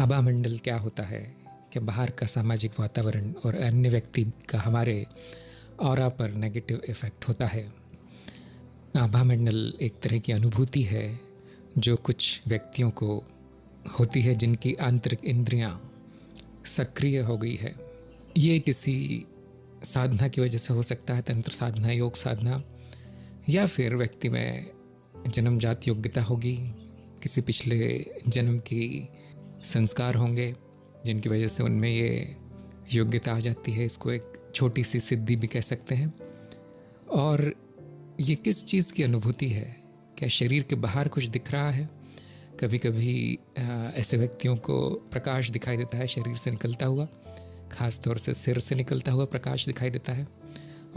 आभा मंडल क्या होता है कि बाहर का सामाजिक वातावरण और अन्य व्यक्ति का हमारे ऑरा पर नेगेटिव इफ़ेक्ट होता है। आभा मंडल एक तरह की अनुभूति है जो कुछ व्यक्तियों को होती है जिनकी आंतरिक इंद्रियां सक्रिय हो गई है। ये किसी साधना की वजह से हो सकता है, तंत्र साधना, योग साधना, या फिर व्यक्ति में जन्मजात योग्यता होगी, किसी पिछले जन्म की संस्कार होंगे जिनकी वजह से उनमें ये योग्यता आ जाती है। इसको एक छोटी सी सिद्धि भी कह सकते हैं। और ये किस चीज़ की अनुभूति है? क्या शरीर के बाहर कुछ दिख रहा है? कभी कभी ऐसे व्यक्तियों को प्रकाश दिखाई देता है शरीर से निकलता हुआ, ख़ास तौर से सिर से निकलता हुआ प्रकाश दिखाई देता है।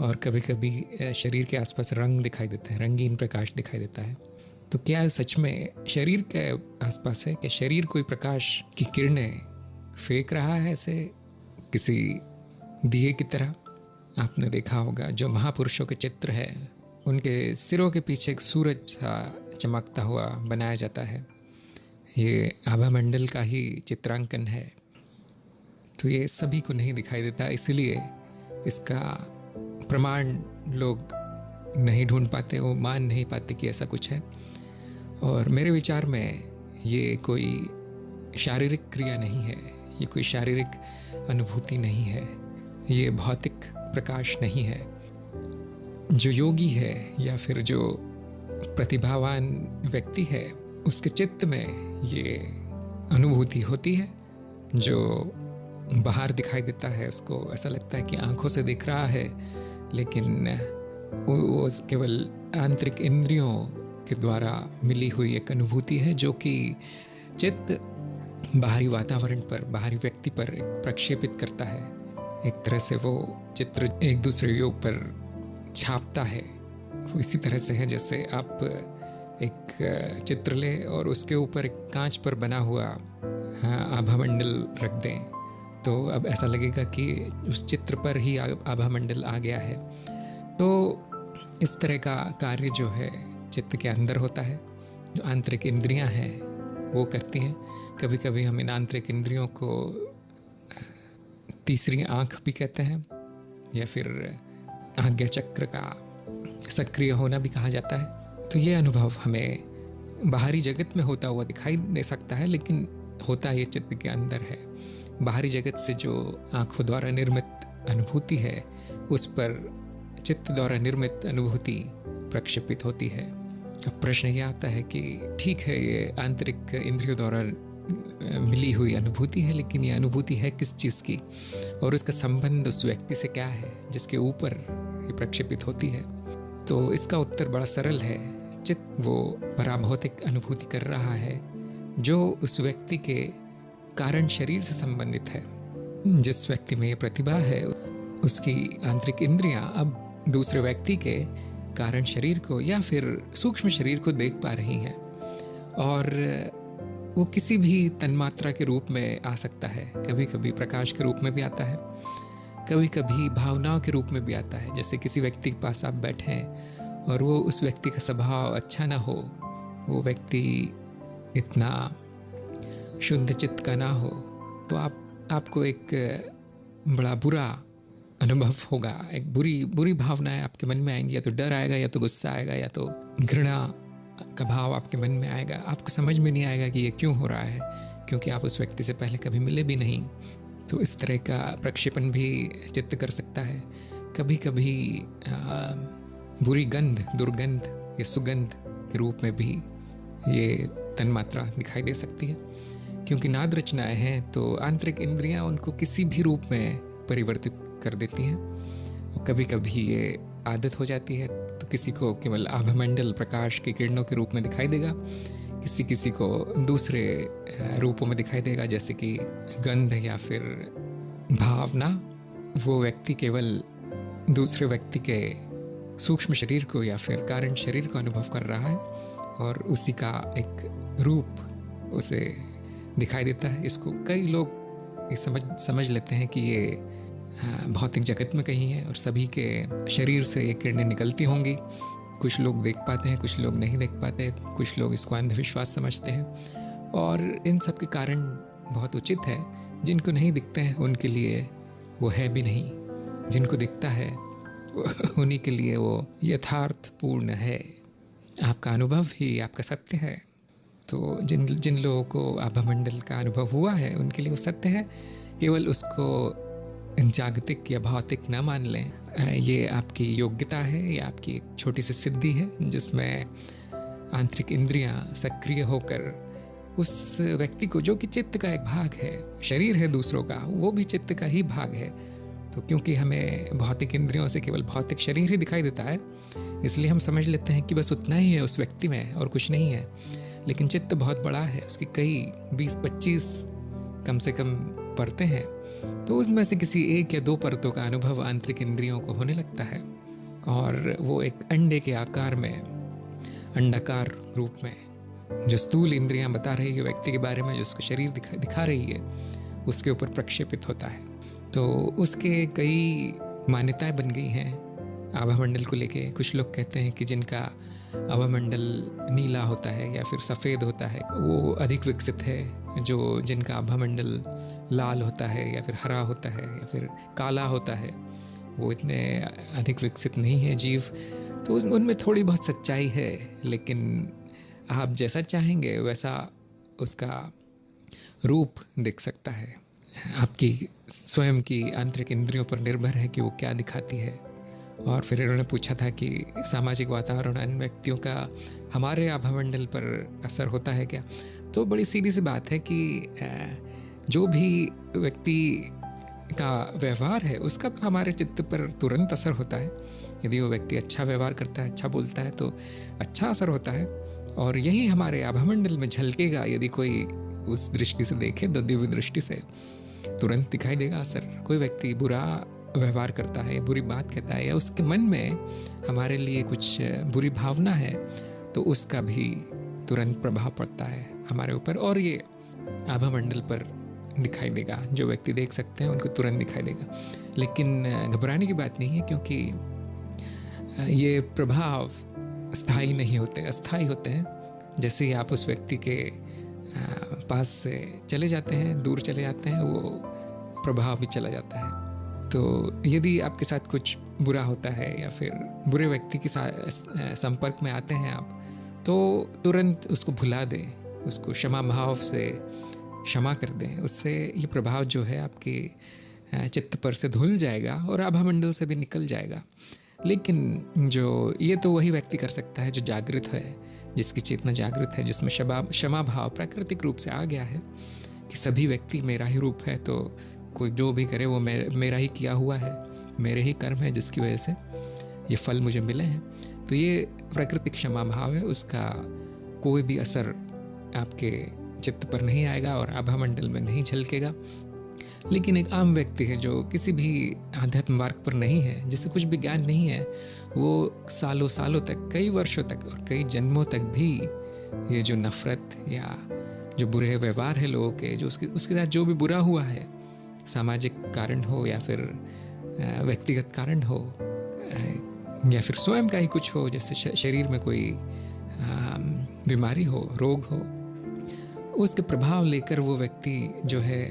और कभी कभी शरीर के आसपास रंग दिखाई देता है, रंगीन प्रकाश दिखाई देता है। तो क्या सच में शरीर के आसपास है? क्या शरीर कोई प्रकाश की किरणें फेंक रहा है ऐसे किसी दिए की तरह? आपने देखा होगा जो महापुरुषों के चित्र है उनके सिरों के पीछे एक सूरज सा चमकता हुआ बनाया जाता है। ये आभा मंडल का ही चित्रांकन है। तो ये सभी को नहीं दिखाई देता, इसलिए इसका प्रमाण लोग नहीं ढूंढ पाते, वो मान नहीं पाते कि ऐसा कुछ है। और मेरे विचार में ये कोई शारीरिक क्रिया नहीं है, ये कोई शारीरिक अनुभूति नहीं है, ये भौतिक प्रकाश नहीं है। जो योगी है या फिर जो प्रतिभावान व्यक्ति है उसके चित्त में ये अनुभूति होती है। जो बाहर दिखाई देता है उसको ऐसा लगता है कि आंखों से दिख रहा है, लेकिन वो केवल आंतरिक इंद्रियों के द्वारा मिली हुई एक अनुभूति है जो कि चित्त बाहरी वातावरण पर, बाहरी व्यक्ति पर प्रक्षेपित करता है। एक तरह से वो चित्र एक दूसरे योग पर छापता है। वो इसी तरह से है जैसे आप एक चित्र ले और उसके ऊपर एक कांच पर बना हुआ आभा मंडल रख दें, तो अब ऐसा लगेगा कि उस चित्र पर ही आभा मंडल आ गया है। तो इस तरह का कार्य जो है चित्त के अंदर होता है, जो आंतरिक इंद्रियां हैं वो करती हैं। कभी कभी हम इन आंतरिक इंद्रियों को तीसरी आंख भी कहते हैं, या फिर आज्ञा चक्र का सक्रिय होना भी कहा जाता है। तो ये अनुभव हमें बाहरी जगत में होता हुआ दिखाई दे सकता है, लेकिन होता ये चित्त के अंदर है। बाहरी जगत से जो आंखों द्वारा निर्मित अनुभूति है उस पर चित्त द्वारा निर्मित अनुभूति प्रक्षेपित होती है। अब प्रश्न ये आता है कि ठीक है, ये आंतरिक इंद्रियों द्वारा मिली हुई अनुभूति है, लेकिन ये अनुभूति है किस चीज़ की, और उसका संबंध उस व्यक्ति से क्या है जिसके ऊपर ये प्रक्षेपित होती है? तो इसका उत्तर बड़ा सरल है। चित्त वो पराभौतिक अनुभूति कर रहा है जो उस व्यक्ति के कारण शरीर से संबंधित है। जिस व्यक्ति में ये प्रतिभा है उसकी आंतरिक इंद्रियां अब दूसरे व्यक्ति के कारण शरीर को या फिर सूक्ष्म शरीर को देख पा रही हैं, और वो किसी भी तन्मात्रा के रूप में आ सकता है। कभी कभी प्रकाश के रूप में भी आता है, कभी कभी भावनाओं के रूप में भी आता है। जैसे किसी व्यक्ति के पास आप बैठे हैं और वो उस व्यक्ति का स्वभाव अच्छा ना हो, वो व्यक्ति इतना शुद्ध चित्त का ना हो, तो आपको एक बड़ा बुरा अनुभव होगा। एक बुरी भावनाएं आपके मन में आएंगी, या तो डर आएगा, या तो गुस्सा आएगा, या तो घृणा का भाव आपके मन में आएगा। आपको समझ में नहीं आएगा कि ये क्यों हो रहा है, क्योंकि आप उस व्यक्ति से पहले कभी मिले भी नहीं। तो इस तरह का प्रक्षेपण भी चित्त कर सकता है। कभी कभी बुरी गंध, दुर्गंध या सुगंध के रूप में भी ये तन्मात्रा दिखाई दे सकती है। क्योंकि नाद रचनाएं हैं तो आंतरिक इंद्रियां उनको किसी भी रूप में परिवर्तित कर देती हैं। और कभी कभी ये आदत हो जाती है तो किसी को केवल आभामंडल प्रकाश की किरणों के रूप में दिखाई देगा, किसी को दूसरे रूपों में दिखाई देगा, जैसे कि गंध या फिर भावना। वो व्यक्ति केवल दूसरे व्यक्ति के सूक्ष्म शरीर को या फिर कारण शरीर को अनुभव कर रहा है और उसी का एक रूप उसे दिखाई देता है। इसको कई लोग समझ लेते हैं कि ये भौतिक जगत में कहीं है और सभी के शरीर से ये किरणें निकलती होंगी। कुछ लोग देख पाते हैं, कुछ लोग नहीं देख पाते, कुछ लोग इसको अंधविश्वास समझते हैं। और इन सब के कारण बहुत उचित है। जिनको नहीं दिखते हैं उनके लिए वो है भी नहीं, जिनको दिखता है उन्हीं के लिए वो यथार्थपूर्ण है। आपका अनुभव ही आपका सत्य है। तो जिन जिन लोगों को आभामंडल का अनुभव हुआ है उनके लिए वो सत्य है। केवल उसको जागतिक या भौतिक न मान लें। ये आपकी योग्यता है, ये आपकी एक छोटी सी सिद्धि है जिसमें आंतरिक इंद्रियां सक्रिय होकर उस व्यक्ति को, जो कि चित्त का एक भाग है, शरीर है दूसरों का, वो भी चित्त का ही भाग है। तो क्योंकि हमें भौतिक इंद्रियों से केवल भौतिक शरीर ही दिखाई देता है, इसलिए हम समझ लेते हैं कि बस उतना ही है उस व्यक्ति में और कुछ नहीं है। लेकिन चित्त बहुत बड़ा है, उसकी कई 20-25 कम से कम परतें हैं। तो उसमें से किसी एक या दो परतों का अनुभव आंतरिक इंद्रियों को होने लगता है और वो एक अंडे के आकार में, अंडाकार रूप में, जो स्थूल इंद्रियां बता रही है व्यक्ति के बारे में, जो उसका शरीर दिखा रही है, उसके ऊपर प्रक्षेपित होता है। तो उसके कई मान्यताएं बन गई हैं आभामंडल को लेके। कुछ लोग कहते हैं कि जिनका आभामंडल नीला होता है या फिर सफ़ेद होता है वो अधिक विकसित है, जो जिनका आभामंडल लाल होता है या फिर हरा होता है या फिर काला होता है वो इतने अधिक विकसित नहीं है जीव। तो उनमें थोड़ी बहुत सच्चाई है, लेकिन आप जैसा चाहेंगे वैसा उसका रूप दिख सकता है। आपकी स्वयं की आंतरिक इंद्रियों पर निर्भर है कि वो क्या दिखाती है। और फिर इन्होंने पूछा था कि सामाजिक वातावरण अन्य व्यक्तियों का हमारे आभामंडल पर असर होता है क्या। तो बड़ी सीधी सी बात है कि जो भी व्यक्ति का व्यवहार है उसका तो हमारे चित्त पर तुरंत असर होता है। यदि वो व्यक्ति अच्छा व्यवहार करता है, अच्छा बोलता है, तो अच्छा असर होता है और यही हमारे आभामंडल में झलकेगा। यदि कोई उस दृष्टि से देखे, तो दिव्य दृष्टि से, तुरंत दिखाई देगा असर। कोई व्यक्ति बुरा व्यवहार करता है, बुरी बात कहता है, या उसके मन में हमारे लिए कुछ बुरी भावना है, तो उसका भी तुरंत प्रभाव पड़ता है हमारे ऊपर और ये आभामंडल पर दिखाई देगा। जो व्यक्ति देख सकते हैं उनको तुरंत दिखाई देगा। लेकिन घबराने की बात नहीं है, क्योंकि ये प्रभाव स्थायी नहीं होते, अस्थायी होते हैं। जैसे ही आप उस व्यक्ति के पास से चले जाते हैं, दूर चले जाते हैं, वो प्रभाव भी चला जाता है। तो यदि आपके साथ कुछ बुरा होता है या फिर बुरे व्यक्ति के साथ संपर्क में आते हैं आप, तो तुरंत उसको भुला दें, उसको क्षमा भाव से क्षमा कर दें। उससे ये प्रभाव जो है आपके चित्त पर से धुल जाएगा और आभामंडल से भी निकल जाएगा। लेकिन जो ये तो वही व्यक्ति कर सकता है जो जागृत है, जिसकी चेतना जागृत है, जिसमें क्षमा भाव प्राकृतिक रूप से आ गया है कि सभी व्यक्ति मेरा ही रूप है, तो कोई जो भी करे वो मेरा ही किया हुआ है, मेरे ही कर्म है जिसकी वजह से ये फल मुझे मिले हैं। तो ये प्राकृतिक क्षमा भाव है, उसका कोई भी असर आपके चित्त पर नहीं आएगा और आभामंडल में नहीं झलकेगा। लेकिन एक आम व्यक्ति है जो किसी भी आध्यात्म मार्ग पर नहीं है, जिसे कुछ भी ज्ञान नहीं है, वो सालों सालों तक, कई वर्षों तक और कई जन्मों तक भी ये जो नफरत या जो बुरे व्यवहार है लोगों के, जो उसके साथ जो भी बुरा हुआ है, सामाजिक कारण हो या फिर व्यक्तिगत कारण हो या फिर स्वयं का ही कुछ हो, जैसे शरीर में कोई बीमारी हो, रोग हो, उसके प्रभाव लेकर वो व्यक्ति जो है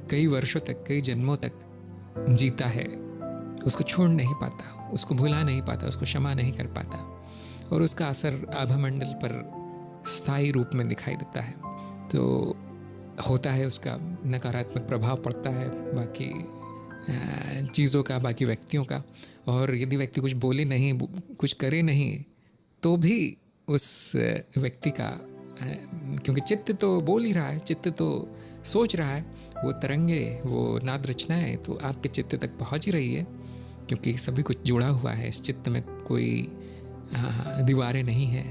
कई वर्षों तक, कई जन्मों तक जीता है। उसको छोड़ नहीं पाता, उसको भुला नहीं पाता, उसको क्षमा नहीं कर पाता और उसका असर आभामंडल पर स्थायी रूप में दिखाई देता है। तो होता है, उसका नकारात्मक प्रभाव पड़ता है बाकी चीज़ों का, बाकी व्यक्तियों का। और यदि व्यक्ति कुछ बोले नहीं, कुछ करे नहीं, तो भी उस व्यक्ति का, क्योंकि चित्त तो बोल ही रहा है, चित्त तो सोच रहा है, वो तरंगे, वो नाद रचनाएं तो आपके चित्त तक पहुंच ही रही है, क्योंकि सभी कुछ जुड़ा हुआ है। इस चित्त में कोई दीवारें नहीं है,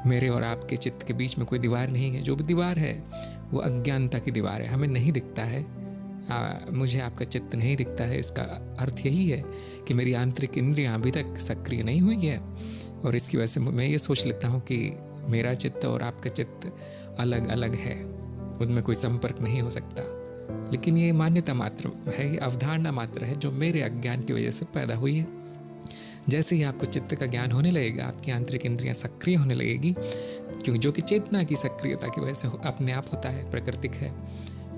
मेरे और आपके चित्त के बीच में कोई दीवार नहीं है। जो भी दीवार है वो अज्ञानता की दीवार है, हमें नहीं दिखता है। मुझे आपका चित्त नहीं दिखता है, इसका अर्थ यही है कि मेरी आंतरिक इंद्रियां अभी तक सक्रिय नहीं हुई है और इसकी वजह से मैं ये सोच लेता हूँ कि मेरा चित्त और आपका चित्त अलग अलग है, उनमें कोई संपर्क नहीं हो सकता। लेकिन ये मान्यता मात्र है, ये अवधारणा मात्र है जो मेरे अज्ञान की वजह से पैदा हुई है। जैसे ही आपको चित्त का ज्ञान होने लगेगा, आपकी आंतरिक इंद्रियां सक्रिय होने लगेगी, क्योंकि जो कि चेतना की सक्रियता की वजह से अपने आप होता है, प्राकृतिक है,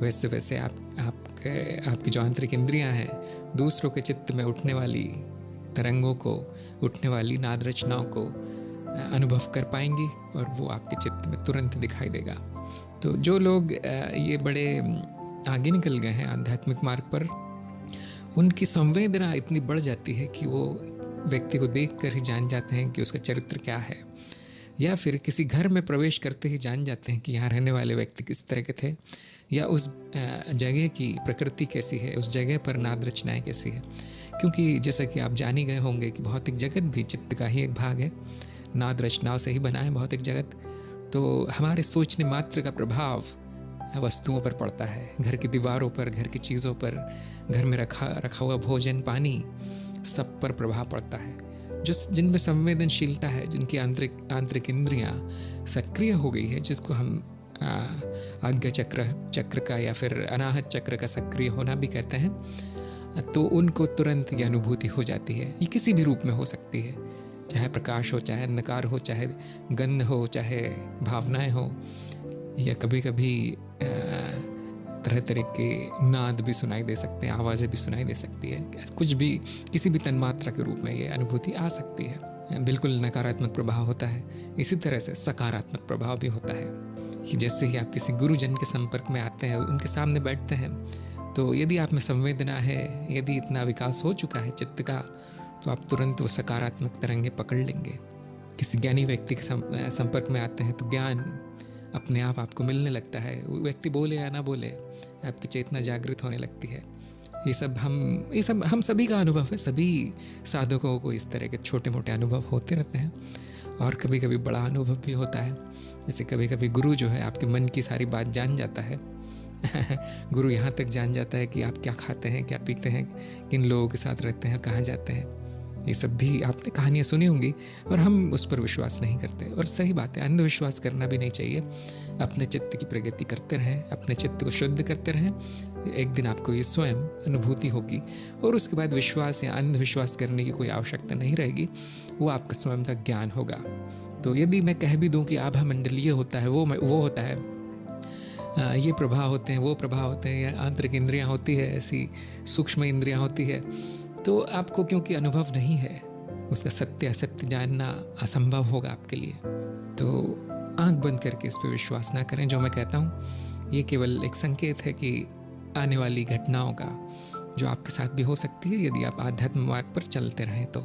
वैसे वैसे आपकी जो आंतरिक इंद्रियां हैं दूसरों के चित्त में उठने वाली तरंगों को, उठने वाली नाद रचनाओं को अनुभव कर पाएंगी और वो आपके चित्त में तुरंत दिखाई देगा। तो जो लोग ये बड़े आगे निकल गए हैं आध्यात्मिक मार्ग पर, उनकी संवेदना इतनी बढ़ जाती है कि वो व्यक्ति को देखकर ही जान जाते हैं कि उसका चरित्र क्या है, या फिर किसी घर में प्रवेश करते ही जान जाते हैं कि यहाँ रहने वाले व्यक्ति किस तरह के थे, या उस जगह की प्रकृति कैसी है, उस जगह पर नाद रचनाएँ कैसी है। क्योंकि जैसा कि आप जान ही गए होंगे कि भौतिक जगत भी चित्त का ही एक भाग है, नाद रचनाओं से ही बना है भौतिक जगत। तो हमारे सोचने मात्र का प्रभाव वस्तुओं पर पड़ता है, घर की दीवारों पर, घर की चीज़ों पर, घर में रखा हुआ भोजन पानी, सब पर प्रभाव पड़ता है। जो जिनमें संवेदनशीलता है, जिनकी आंतरिक इंद्रियां सक्रिय हो गई है, जिसको हम आज्ञा चक्र का या फिर अनाहत चक्र का सक्रिय होना भी कहते हैं, तो उनको तुरंत ये अनुभूति हो जाती है। ये किसी भी रूप में हो सकती है, चाहे प्रकाश हो, चाहे अंधकार हो, चाहे गंध हो, चाहे भावनाएं हो, या कभी कभी तरह तरह के नाद भी सुनाई दे सकते हैं, आवाज़ें भी सुनाई दे सकती है, कुछ भी किसी भी तन्मात्रा के रूप में ये अनुभूति आ सकती है। बिल्कुल नकारात्मक प्रभाव होता है। इसी तरह से सकारात्मक प्रभाव भी होता है कि जैसे ही आप किसी गुरुजन के संपर्क में आते हैं, उनके सामने बैठते हैं, तो यदि आप में संवेदना है, यदि इतना विकास हो चुका है चित्त का, तो आप तुरंत वो सकारात्मक तरंगे पकड़ लेंगे। किसी ज्ञानी व्यक्ति के संपर्क में आते हैं तो ज्ञान अपने आप आपको मिलने लगता है। वो व्यक्ति बोले या ना बोले, आपकी चेतना जागृत होने लगती है। ये सब हम सभी का अनुभव है। सभी साधकों को इस तरह के छोटे मोटे अनुभव होते रहते हैं, और कभी कभी बड़ा अनुभव भी होता है। जैसे कभी कभी गुरु जो है आपके मन की सारी बात जान जाता है। गुरु यहाँ तक जान जाता है कि आप क्या खाते हैं, क्या पीते हैं, किन लोगों के साथ रहते हैं, कहाँ जाते हैं। ये सब भी आपने कहानियाँ सुनी होंगी, और हम उस पर विश्वास नहीं करते। और सही बात है, अंधविश्वास करना भी नहीं चाहिए। अपने चित्त की प्रगति करते रहें, अपने चित्त को शुद्ध करते रहें। एक दिन आपको ये स्वयं अनुभूति होगी, और उसके बाद विश्वास या अंधविश्वास करने की कोई आवश्यकता नहीं रहेगी। वो आपका स्वयं का ज्ञान होगा। तो यदि मैं कह भी दूँ कि आभा मंडल ये होता है, वो होता है, ये प्रभाव होते हैं, वो प्रभाव होते हैं, या आंतरिक इंद्रियाँ होती है, ऐसी सूक्ष्म इंद्रियाँ होती है, तो आपको क्योंकि अनुभव नहीं है, उसका सत्य असत्य जानना असंभव होगा आपके लिए। तो आंख बंद करके इस पर विश्वास ना करें। जो मैं कहता हूँ ये केवल एक संकेत है कि आने वाली घटनाओं का, जो आपके साथ भी हो सकती है यदि आप आध्यात्म मार्ग पर चलते रहें तो।